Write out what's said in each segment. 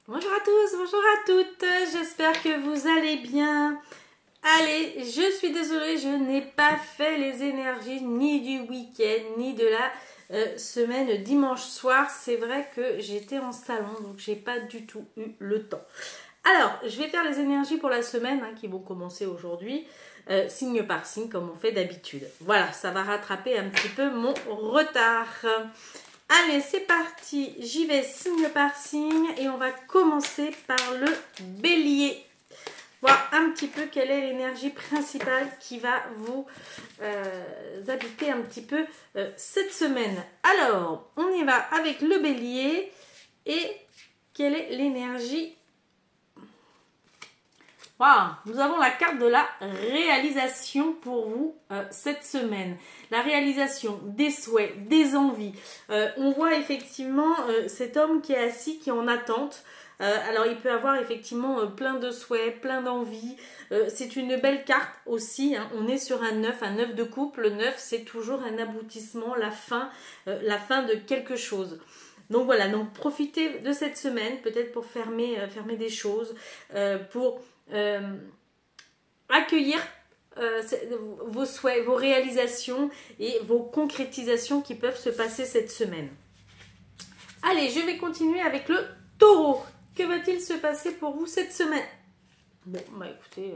Bonjour à tous, bonjour à toutes, j'espère que vous allez bien. Allez, je suis désolée, je n'ai pas fait les énergies ni du week-end, ni de la semaine dimanche soir. C'est vrai que j'étais en salon, donc j'ai pas du tout eu le temps. Alors, je vais faire les énergies pour la semaine qui vont commencer aujourd'hui, signe par signe, comme on fait d'habitude. Voilà, ça va rattraper un petit peu mon retard. Allez, c'est parti, j'y vais signe par signe et on va commencer par le bélier. Voir un petit peu quelle est l'énergie principale qui va vous habiter un petit peu cette semaine. Alors, on y va avec le bélier et quelle est l'énergie? Wow, nous avons la carte de la réalisation pour vous cette semaine. La réalisation des souhaits, des envies. On voit effectivement cet homme qui est assis, qui est en attente. Alors il peut avoir effectivement plein de souhaits, plein d'envies. C'est une belle carte aussi. On est sur un 9 de coupe. Le 9, c'est toujours un aboutissement, la fin de quelque chose. Donc voilà, donc profitez de cette semaine, peut-être pour fermer des choses, pour accueillir vos souhaits, vos réalisations et vos concrétisations qui peuvent se passer cette semaine. Allez, je vais continuer avec le taureau. Que va-t-il se passer pour vous cette semaine? Bon, bah écoutez,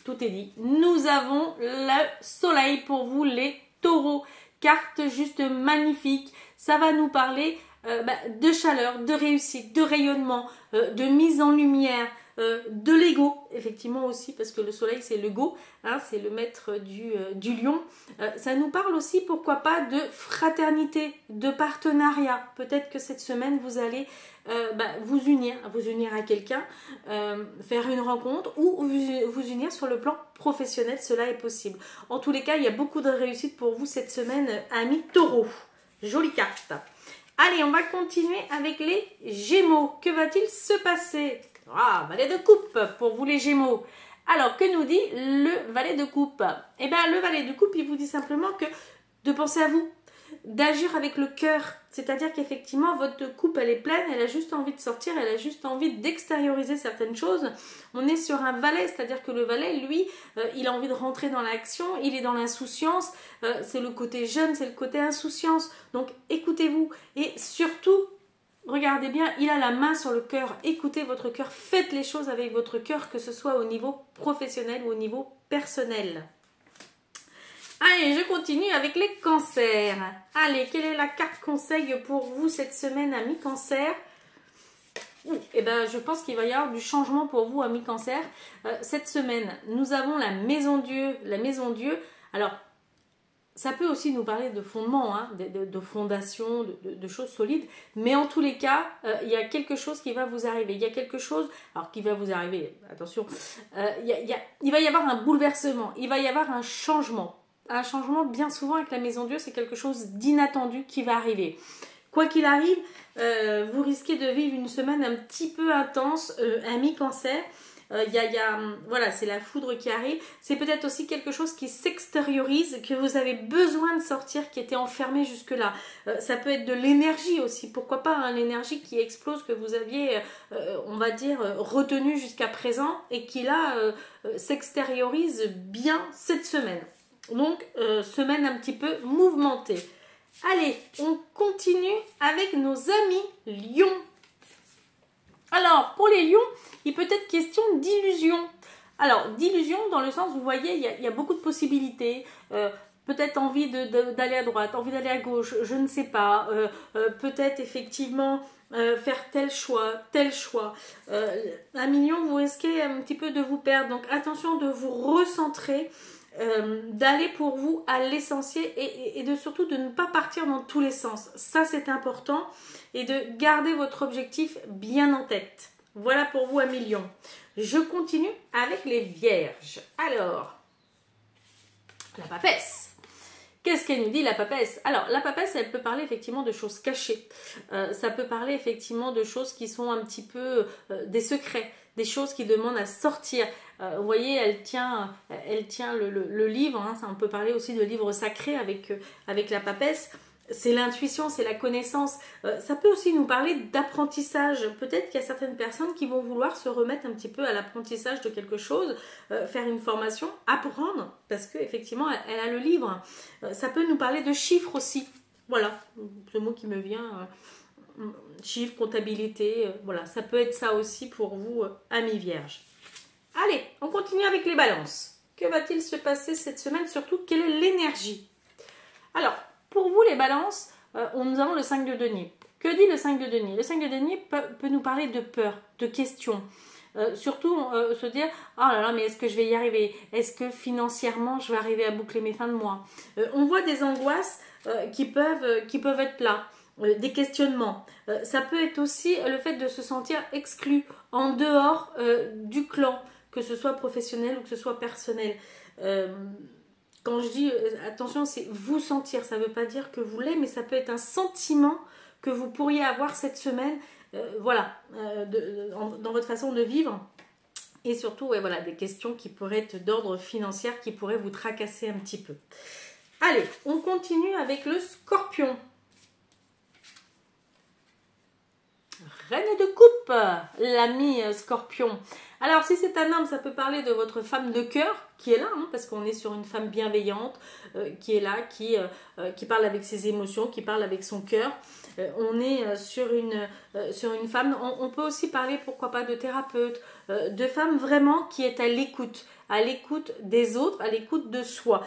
tout est dit. Nous avons le soleil pour vous les taureaux. Carte juste magnifique. Ça va nous parler de chaleur, de réussite, de rayonnement, de mise en lumière, de l'ego, effectivement aussi, parce que le soleil c'est l'ego, c'est le maître du lion. Ça nous parle aussi, pourquoi pas, de fraternité, de partenariat. Peut-être que cette semaine vous allez vous unir à quelqu'un, faire une rencontre ou vous unir sur le plan professionnel, cela est possible. En tous les cas, il y a beaucoup de réussite pour vous cette semaine, amis taureaux. Jolie carte. Allez, on va continuer avec les Gémeaux. Que va-t-il se passer? Valet de coupe pour vous les Gémeaux. Alors, que nous dit le valet de coupe? Eh bien, le valet de coupe, il vous dit simplement que de penser à vous, d'agir avec le cœur. C'est-à-dire qu'effectivement, votre coupe, elle est pleine, elle a juste envie de sortir, elle a juste envie d'extérioriser certaines choses. On est sur un valet, c'est-à-dire que le valet, lui, il a envie de rentrer dans l'action, il est dans l'insouciance, c'est le côté jeune, c'est le côté insouciance. Donc, écoutez-vous et surtout, regardez bien, il a la main sur le cœur. Écoutez votre cœur, faites les choses avec votre cœur, que ce soit au niveau professionnel ou au niveau personnel. Allez, je continue avec les cancers. Allez, quelle est la carte conseil pour vous cette semaine, amis cancer? Eh bien, je pense qu'il va y avoir du changement pour vous, amis cancer. Cette semaine, nous avons la maison Dieu. La maison Dieu, alors, ça peut aussi nous parler de fondement, de fondation, de choses solides. Mais en tous les cas, il y a quelque chose qui va vous arriver. Il y a quelque chose, alors qui va vous arriver, attention, il va y avoir un bouleversement, il va y avoir un changement. Un changement, bien souvent avec la maison Dieu, c'est quelque chose d'inattendu qui va arriver. Quoi qu'il arrive, vous risquez de vivre une semaine un petit peu intense, amis cancer. Voilà, c'est la foudre qui arrive. C'est peut-être aussi quelque chose qui s'extériorise, que vous avez besoin de sortir, qui était enfermé jusque-là. Ça peut être de l'énergie aussi, pourquoi pas, l'énergie qui explose, que vous aviez, on va dire, retenue jusqu'à présent et qui là s'extériorise bien cette semaine. Donc, semaine un petit peu mouvementée. Allez, on continue avec nos amis lions. Alors, pour les lions, il peut être question d'illusion. Alors, d'illusion dans le sens, vous voyez, il y a beaucoup de possibilités. Peut-être envie d'aller à droite, envie d'aller à gauche, je ne sais pas. Peut-être effectivement faire tel choix. Un million, vous risquez un petit peu de vous perdre. Donc, attention de vous recentrer. D'aller pour vous à l'essentiel et surtout de ne pas partir dans tous les sens. Ça, c'est important. Et de garder votre objectif bien en tête. Voilà pour vous, amis lions. Je continue avec les vierges. Alors, la papesse. Qu'est-ce qu'elle nous dit, la papesse? Alors, la papesse, elle peut parler effectivement de choses cachées. Ça peut parler effectivement de choses qui sont un petit peu des secrets, des choses qui demandent à sortir. Vous voyez, elle tient le livre. On peut parler aussi de livre sacré avec la papesse. c'est l'intuition, c'est la connaissance. Ça peut aussi nous parler d'apprentissage. Peut-être qu'il y a certaines personnes qui vont vouloir se remettre un petit peu à l'apprentissage de quelque chose, faire une formation, apprendre, parce qu'effectivement, elle a le livre. Ça peut nous parler de chiffres aussi. Voilà, le mot qui me vient, chiffres, comptabilité, voilà, ça peut être ça aussi pour vous, amis vierges. Allez, on continue avec les balances. Que va-t-il se passer cette semaine? Surtout, quelle est l'énergie? Alors, pour vous les balances, nous avons le 5 de denier. Que dit le 5 de denier? Le 5 de denier peut nous parler de peur, de questions. Surtout se dire, oh là là, mais est-ce que je vais y arriver? Est-ce que financièrement je vais arriver à boucler mes fins de mois? On voit des angoisses qui peuvent être là, des questionnements. Ça peut être aussi le fait de se sentir exclu, en dehors du clan, que ce soit professionnel ou que ce soit personnel. Quand je dis attention, c'est vous sentir, ça ne veut pas dire que vous l'êtes, mais ça peut être un sentiment que vous pourriez avoir cette semaine, voilà, dans votre façon de vivre. Et surtout, ouais, voilà, des questions qui pourraient être d'ordre financier, qui pourraient vous tracasser un petit peu. Allez, on continue avec le Scorpion. Reine de coupe, l'ami Scorpion. Alors, si c'est un homme, ça peut parler de votre femme de cœur, qui est là, hein, parce qu'on est sur une femme bienveillante, qui est là, qui parle avec ses émotions, qui parle avec son cœur. On est sur une femme, on peut aussi parler, pourquoi pas, de thérapeute, de femme vraiment qui est à l'écoute des autres, à l'écoute de soi.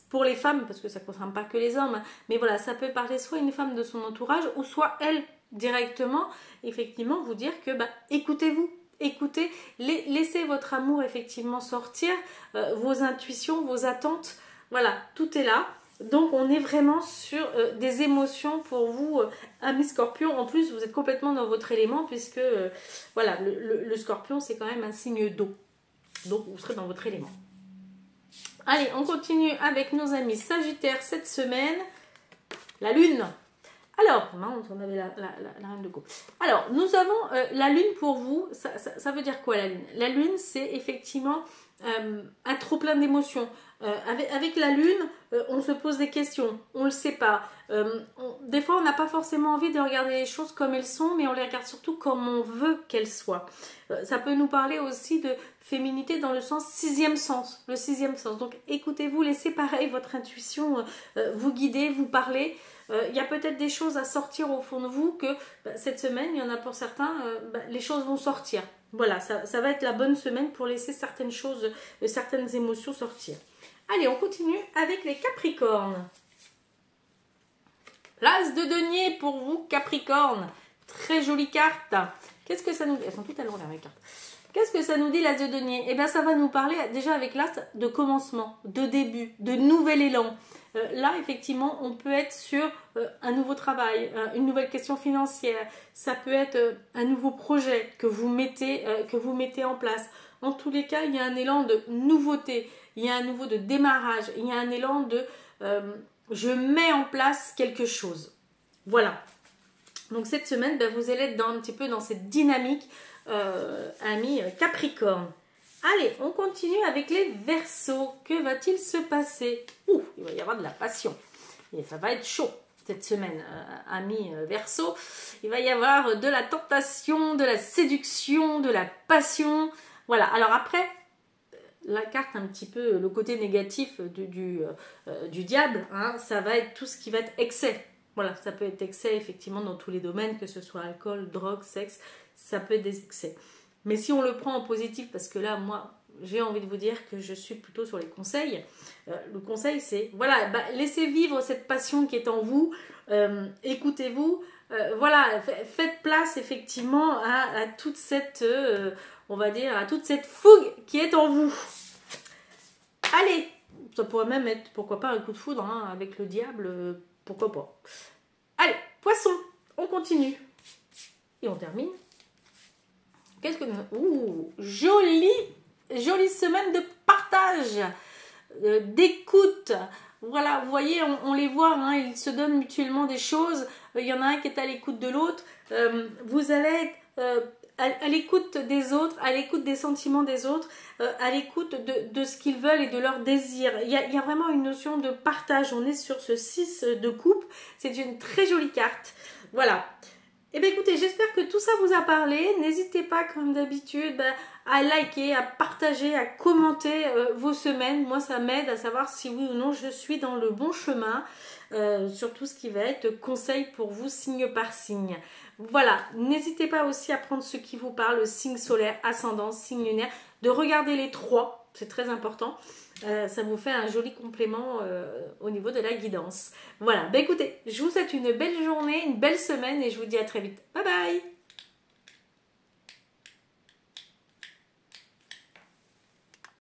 Pour les femmes, parce que ça ne concerne pas que les hommes, mais voilà, ça peut parler soit une femme de son entourage, ou soit elle, directement, effectivement, vous dire que écoutez-vous, écoutez, laissez votre amour effectivement sortir, vos intuitions, vos attentes, voilà, tout est là. Donc on est vraiment sur des émotions pour vous, amis Scorpion. En plus, vous êtes complètement dans votre élément, puisque voilà, le Scorpion, c'est quand même un signe d'eau. Donc vous serez dans votre élément. Allez, on continue avec nos amis Sagittaires cette semaine. La Lune. Alors, on avait la reine de coupe. Alors, nous avons la lune pour vous. Ça veut dire quoi la lune? La lune, c'est effectivement un trop plein d'émotions. Avec la lune, on se pose des questions. On ne le sait pas. Des fois, on n'a pas forcément envie de regarder les choses comme elles sont, mais on les regarde surtout comme on veut qu'elles soient. Ça peut nous parler aussi de féminité dans le sens sixième sens. Le sixième sens. Donc, écoutez-vous, laissez pareil votre intuition vous guider, vous parler. Il y a peut-être des choses à sortir au fond de vous que cette semaine, il y en a pour certains, les choses vont sortir. Voilà, ça va être la bonne semaine pour laisser certaines choses, certaines émotions sortir. Allez, on continue avec les Capricornes. L'As de denier pour vous, Capricorne. Très jolie carte. Qu'est-ce que ça nous dit? Elles sont toutes à l'envers les cartes. Qu'est-ce que ça nous dit l'As de denier? Eh bien, ça va nous parler déjà avec l'As de commencement, de début, de nouvel élan. Là, effectivement, on peut être sur un nouveau travail, une nouvelle question financière. Ça peut être un nouveau projet que vous mettez en place. En tous les cas, il y a un élan de nouveauté. Il y a un nouveau de démarrage. Il y a un élan de je mets en place quelque chose. Voilà. Donc, cette semaine, vous allez être un petit peu dans cette dynamique, amis Capricorne. Allez, on continue avec les Verseaux. Que va-t-il se passer? Ouh, il va y avoir de la passion. Et ça va être chaud cette semaine, amis Verseaux. Il va y avoir de la tentation, de la séduction, de la passion. Voilà, alors après, la carte un petit peu, le côté négatif du diable, hein, ça va être tout ce qui va être excès. Voilà, ça peut être excès effectivement dans tous les domaines, que ce soit alcool, drogue, sexe, ça peut être des excès. Mais si on le prend en positif, parce que là, moi, j'ai envie de vous dire que je suis plutôt sur les conseils. Le conseil, c'est, voilà, laissez vivre cette passion qui est en vous, écoutez-vous, voilà, faites place effectivement à toute cette, on va dire, à toute cette fougue qui est en vous. Allez, ça pourrait même être, pourquoi pas, un coup de foudre hein, avec le diable, pourquoi pas. Allez, Poisson, on continue. Et on termine. Qu'est-ce que nous... Ouh, jolie semaine de partage, d'écoute. Voilà, vous voyez, on les voit, hein, ils se donnent mutuellement des choses. Il y en a un qui est à l'écoute de l'autre. Vous allez être à l'écoute des autres, à l'écoute des sentiments des autres, à l'écoute de ce qu'ils veulent et de leurs désirs. Il y a vraiment une notion de partage. On est sur ce 6 de coupe. C'est une très jolie carte. Voilà. Eh bien écoutez, j'espère que tout ça vous a parlé. N'hésitez pas comme d'habitude à liker, à partager, à commenter vos semaines. Moi ça m'aide à savoir si oui ou non je suis dans le bon chemin. Sur tout ce qui va être conseil pour vous signe par signe. Voilà, n'hésitez pas aussi à prendre ce qui vous parle, le signe solaire, ascendant, signe lunaire, de regarder les 3, c'est très important. Ça vous fait un joli complément au niveau de la guidance. Voilà, écoutez, je vous souhaite une belle journée, une belle semaine et je vous dis à très vite. Bye bye!